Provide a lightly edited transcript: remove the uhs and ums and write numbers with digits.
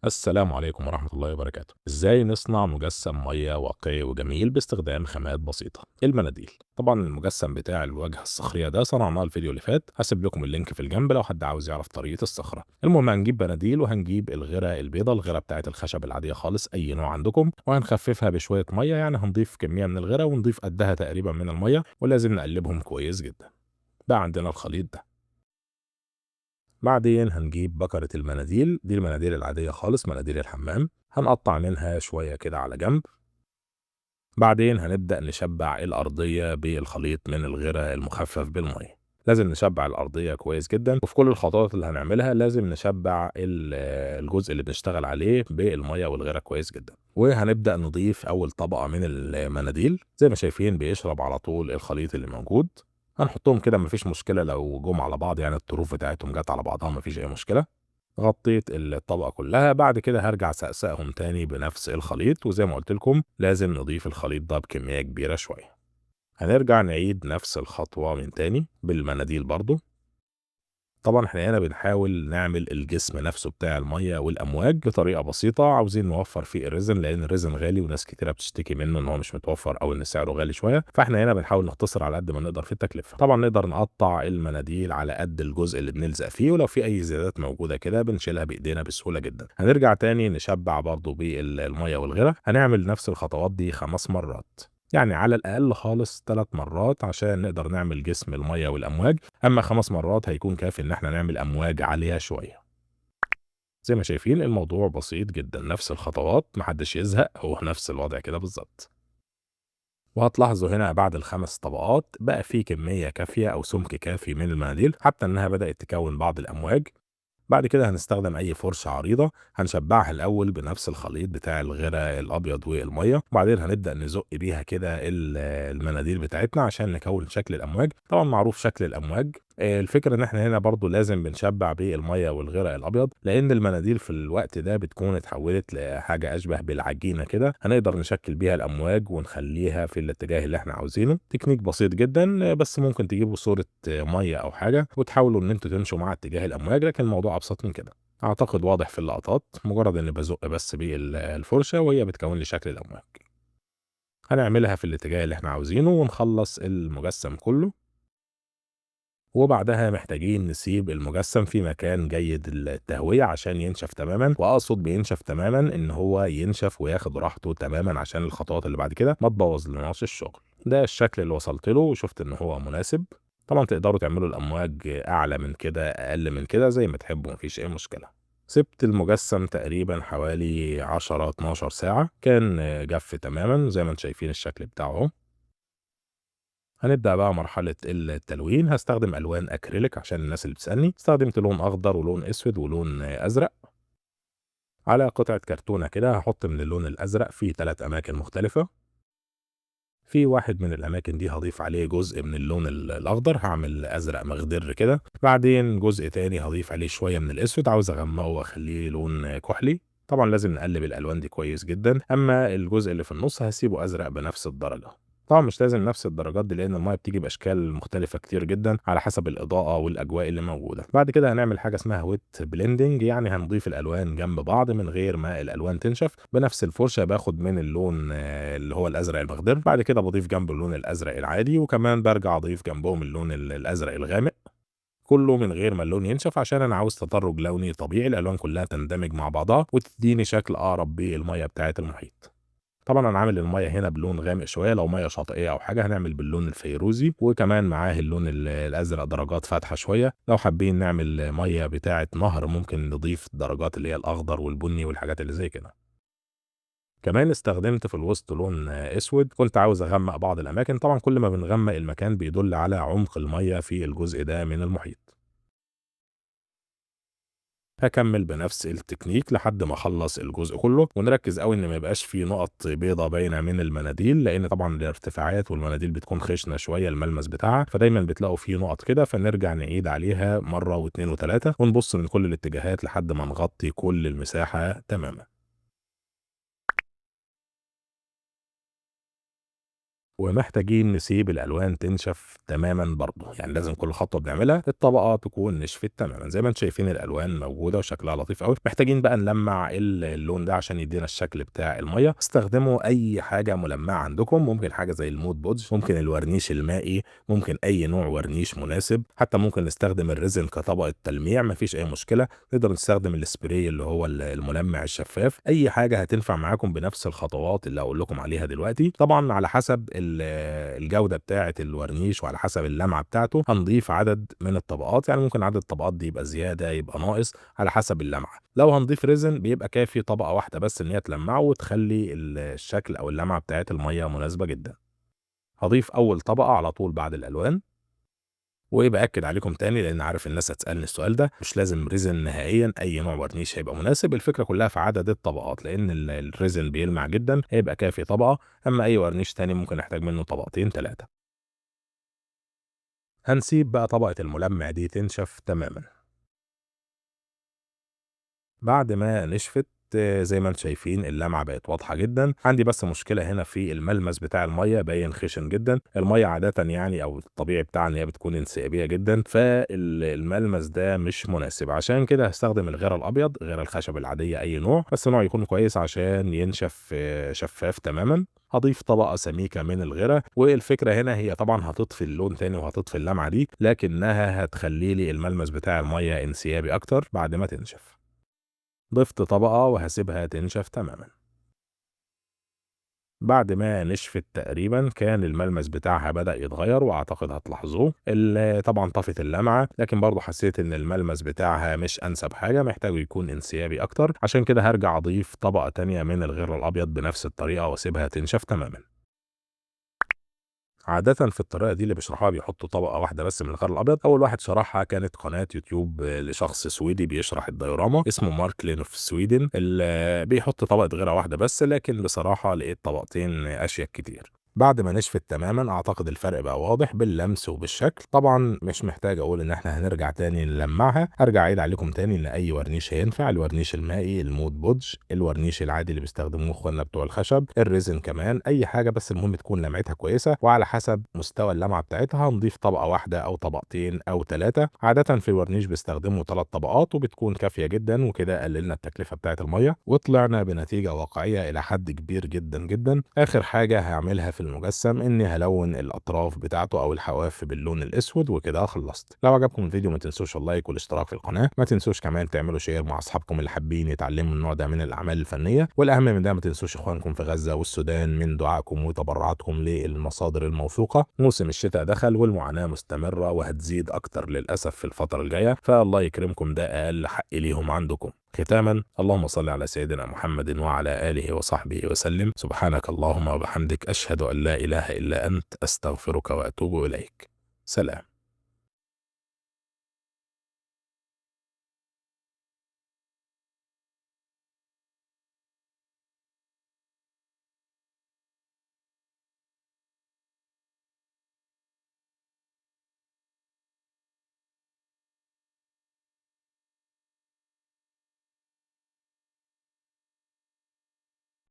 السلام عليكم ورحمة الله وبركاته. ازاي نصنع مجسم مية واقعي وجميل باستخدام خامات بسيطة؟ المناديل. طبعا المجسم بتاع الواجهة الصخرية ده صنعناه الفيديو اللي فات، هسيب لكم اللينك في الجنب لو حد عاوز يعرف طريقة الصخرة. المهم هنجيب مناديل وهنجيب الغيرة البيضة، الغيرة بتاعت الخشب العادية خالص اي نوع عندكم، وهنخففها بشوية مية، يعني هنضيف كمية من الغيرة ونضيف قدها تقريبا من المية، ولازم نقلبهم كويس جدا. بقى عندنا الخليط ده. بعدين هنجيب بكرة المناديل دي، المناديل العادية خالص، مناديل الحمام، هنقطع منها شوية كده على جنب. بعدين هنبدأ نشبع الأرضية بالخليط من الغيرة المخفف بالمية. لازم نشبع الأرضية كويس جدا، وفي كل الخطوات اللي هنعملها لازم نشبع الجزء اللي بنشتغل عليه بالمية والغيرة كويس جدا. وهنبدأ نضيف أول طبقة من المناديل، زي ما شايفين بيشرب على طول الخليط اللي موجود. هنحطهم كده، مفيش مشكلة لو جم على بعض، يعني الطروف بتاعتهم جت على بعضها مفيش أي مشكلة. غطيت الطبقة كلها، بعد كده هرجع سقسقهم تاني بنفس الخليط، وزي ما قلت لكم لازم نضيف الخليط ده بكمية كبيرة شوية. هنرجع نعيد نفس الخطوة من تاني بالمناديل برضو. طبعا احنا هنا بنحاول نعمل الجسم نفسه بتاع المية والأمواج بطريقة بسيطة، عاوزين نوفر فيه الريزن لأن الريزن غالي وناس كتيرة بتشتكي منه إن هو مش متوفر أو إن سعره غالي شوية، فاحنا هنا بنحاول نختصر على قد ما نقدر في التكلفة. طبعا نقدر نقطع المناديل على قد الجزء اللي بنلزق فيه، ولو في أي زيادات موجودة كده بنشيلها بإيدينا بسهولة جدا. هنرجع تاني نشبع برضو بالمية والغيرة، هنعمل نفس الخطوات دي 5 مرات، يعني على الأقل خالص 3 مرات عشان نقدر نعمل جسم المية والأمواج. أما 5 مرات هيكون كافي إن احنا نعمل أمواج عالية شوية. زي ما شايفين الموضوع بسيط جدا، نفس الخطوات، محدش يزهق، هو نفس الوضع كده بالظبط. وهتلاحظوا هنا بعد ال5 طبقات بقى في كمية كافية أو سمك كافي من المناديل حتى إنها بدأت تكون بعض الأمواج. بعد كده هنستخدم اي فرشة عريضة، هنشبعها الاول بنفس الخليط بتاع الغيرة الابيض والمية، وبعدين هنبدأ نزق بيها كده المناديل بتاعتنا عشان نكون شكل الامواج. طبعا معروف شكل الامواج. الفكرة ان احنا هنا برضو لازم بنشبع بالمية والغيرة الابيض، لان المناديل في الوقت ده بتكون اتحولت لحاجة اشبه بالعجينة كده، هنقدر نشكل بيها الامواج ونخليها في الاتجاه اللي احنا عاوزينه. تكنيك بسيط جدا، بس ممكن تجيبوا صورة مية او حاجة وتحاولوا ان انتوا تمشوا مع اتجاه الامواج، لكن الموضوع ابسط من كده. اعتقد واضح في اللقطات، مجرد اني بزق بس بالفرشة وهي بتكون لي شكل الامواج. هنعملها في الاتجاه اللي احنا عاوزينه ونخلص المجسم كله. وبعدها محتاجين نسيب المجسم في مكان جيد التهوية عشان ينشف تماما، واقصد بينشف تماما ان هو ينشف وياخد راحته تماما عشان الخطوات اللي بعد كده ما تبوظ لناش الشغل. ده الشكل اللي وصلت له وشفت ان هو مناسب. طبعا تقدروا تعملوا الامواج اعلى من كده اقل من كده زي ما تحبوا، مفيش اي مشكلة. سبت المجسم تقريبا حوالي 10-12 ساعة، كان جف تماما زي ما انتم شايفين الشكل بتاعه. هنبدأ بقى مرحلة التلوين. هستخدم ألوان أكريليك عشان الناس اللي بتسألني، استخدمت لون أخضر ولون أسود ولون أزرق. على قطعة كرتونة كده هحط من اللون الأزرق في 3 أماكن مختلفة. في واحد من الأماكن دي هضيف عليه جزء من اللون الأخضر، هعمل أزرق مخضر كده. بعدين جزء تاني هضيف عليه شوية من الأسود، عاوز أغمقه وأخليه لون كحلي. طبعا لازم نقلب الألوان دي كويس جدا. أما الجزء اللي في النص هسيبه أزرق بنفس الدرجة. طبعا مش لازم نفس الدرجات دي لان الميه بتيجي باشكال مختلفه كتير جدا على حسب الاضاءه والاجواء اللي موجوده. بعد كده هنعمل حاجه اسمها ويت بليندنج، يعني هنضيف الالوان جنب بعض من غير ما الالوان تنشف. بنفس الفرشه باخد من اللون اللي هو الازرق المخضر، بعد كده بضيف جنب اللون الازرق العادي، وكمان برجع اضيف جنبهم اللون الازرق الغامق، كله من غير ما اللون ينشف عشان انا عاوز تدرج لوني طبيعي، الالوان كلها تندمج مع بعضها وتديني شكل اقرب بالميه بتاعه المحيط. طبعا انا عامل الميه هنا بلون غامق شويه، لو ميه شاطئيه او حاجه هنعمل باللون الفيروزي، وكمان معاه اللون الازرق درجات فاتحه شويه. لو حابين نعمل ميه بتاعه نهر ممكن نضيف درجات اللي هي الاخضر والبني والحاجات اللي زي كده. كمان استخدمت في الوسط لون اسود، كنت عاوز اغمق بعض الاماكن. طبعا كل ما بنغمق المكان بيدل على عمق الميه في الجزء ده من المحيط. هكمل بنفس التكنيك لحد ما اخلص الجزء كله، ونركز قوي ان ما يبقاش فيه نقط بيضة باينه من المناديل، لان طبعا الارتفاعات والمناديل بتكون خشنه شويه الملمس بتاعها، فدايما بتلاقوا فيه نقط كده، فنرجع نعيد عليها مره واثنين وثلاثه ونبص من كل الاتجاهات لحد ما نغطي كل المساحه تماما. ومحتاجين نسيب الألوان تنشف تمامًا برضه، يعني لازم كل خطوة بنعملها الطبقة تكون نشفت تمامًا، زي ما أنتم شايفين الألوان موجودة وشكلها لطيف أوي. محتاجين بقى نلمّع اللون ده عشان يدينا الشكل بتاع المَيّة. استخدموا أي حاجة ملمّعة عندكم، ممكن حاجة زي الmood podge، ممكن الورنيش المائي، ممكن أي نوع ورنيش مناسب، حتى ممكن نستخدم الريزن كطبقة تلميع، ما فيش أي مشكلة. نقدر نستخدم الspray اللي هو الملمع الشفاف، أي حاجة هتنفع معاكم بنفس الخطوات اللي هاقول لكم عليها دلوقتي. طبعًا على حسب الجودة بتاعة الورنيش وعلى حسب اللمعة بتاعته هنضيف عدد من الطبقات، يعني ممكن عدد الطبقات دي يبقى زيادة يبقى ناقص على حسب اللمعة. لو هنضيف ريزن بيبقى كافي طبقة واحدة بس إن هي تلمعه وتخلي الشكل أو اللمعة بتاعة المَيّة مناسبة جدًا. هاضيف أول طبقة على طول بعد الألوان. وبأكد عليكم تاني لأن عارف الناس هتسألني السؤال ده، مش لازم ريزن نهائيًا، أي نوع ورنيش هيبقى مناسب. الفكرة كلها في عدد الطبقات، لأن الريزن بيلمع جدًا هيبقى كافي طبقة، أما أي ورنيش تاني ممكن نحتاج منه طبقتين 3. هنسيب بقى طبقة الملمع دي تنشف تمامًا. بعد ما نشفت زي ما انتم شايفين اللمعة بقت واضحة جدا. عندي بس مشكلة هنا في الملمس بتاع المية، باين خشن جدا. المية عادة يعني او الطبيعي بتاعها ان هي بتكون انسيابية جدا، فالملمس ده مش مناسب. عشان كده هستخدم الغيرة الابيض، غير الخشب العادية اي نوع، بس نوع يكون كويس عشان ينشف شفاف تماما. هضيف طبقة سميكة من الغيرة، والفكرة هنا هي طبعا هتطفي اللون تاني وهتطفي اللمعة دي، لكنها هتخلي لي الملمس بتاع المية انسيابي اكتر بعد ما تنشف. ضفت طبقة وهسيبها تنشف تماما. بعد ما نشفت تقريبا كان الملمس بتاعها بدأ يتغير، واعتقد هتلاحظوه. طبعا طفت اللمعة، لكن برضو حسيت ان الملمس بتاعها مش انسب حاجة، محتاج يكون انسيابي اكتر. عشان كده هرجع اضيف طبقة تانية من الغير الابيض بنفس الطريقة واسيبها تنشف تماما. عادةً في الطريقة دي اللي بيشرحوها بيحطوا طبقة واحدة بس من الخيار الأبيض. أول واحد شرحها كانت قناة يوتيوب لشخص سويدي بيشرح الديوراما اسمه مارك لينوف سويدن، بيحط طبقة غيرة واحدة بس، لكن بصراحة لقيت طبقتين أشيك كتير. بعد ما نشفت تماما اعتقد الفرق بقى واضح باللمس وبالشكل. طبعا مش محتاج اقول ان احنا هنرجع تاني نلمعها. هرجع اعيد عليكم تاني ان اي ورنيش هينفع، الورنيش المائي، المود بودج، الورنيش العادي اللي بيستخدموه اخواننا بتوع الخشب، الريزن كمان، اي حاجه بس المهم تكون لمعتها كويسه. وعلى حسب مستوى اللمعه بتاعتها هنضيف طبقه واحده او طبقتين او 3. عاده في الورنيش بيستخدموا 3 طبقات وبتكون كافيه جدا، وكده قللنا التكلفه بتاعه الميه وطلعنا بنتيجه واقعيه الى حد كبير جدا جدا. اخر حاجه هعملها في المجسم اني هلون الاطراف بتاعته او الحواف باللون الاسود، وكده خلصت. لو عجبكم الفيديو ما تنسوش اللايك والاشتراك في القناه، ما تنسوش كمان تعملوا شير مع اصحابكم اللي حابين يتعلموا النوع ده من الاعمال الفنيه. والاهم من ده ما تنسوش اخوانكم في غزه والسودان من دعائكم وتبرعاتكم للمصادر الموثوقه. موسم الشتاء دخل والمعاناه مستمره وهتزيد اكتر للاسف في الفتره الجايه، فالله يكرمكم، ده اقل حق ليهم عندكم. ختاما اللهم صل على سيدنا محمد وعلى آله وصحبه وسلم. سبحانك اللهم وبحمدك، أشهد أن لا إله إلا أنت، أستغفرك وأتوب إليك. سلام.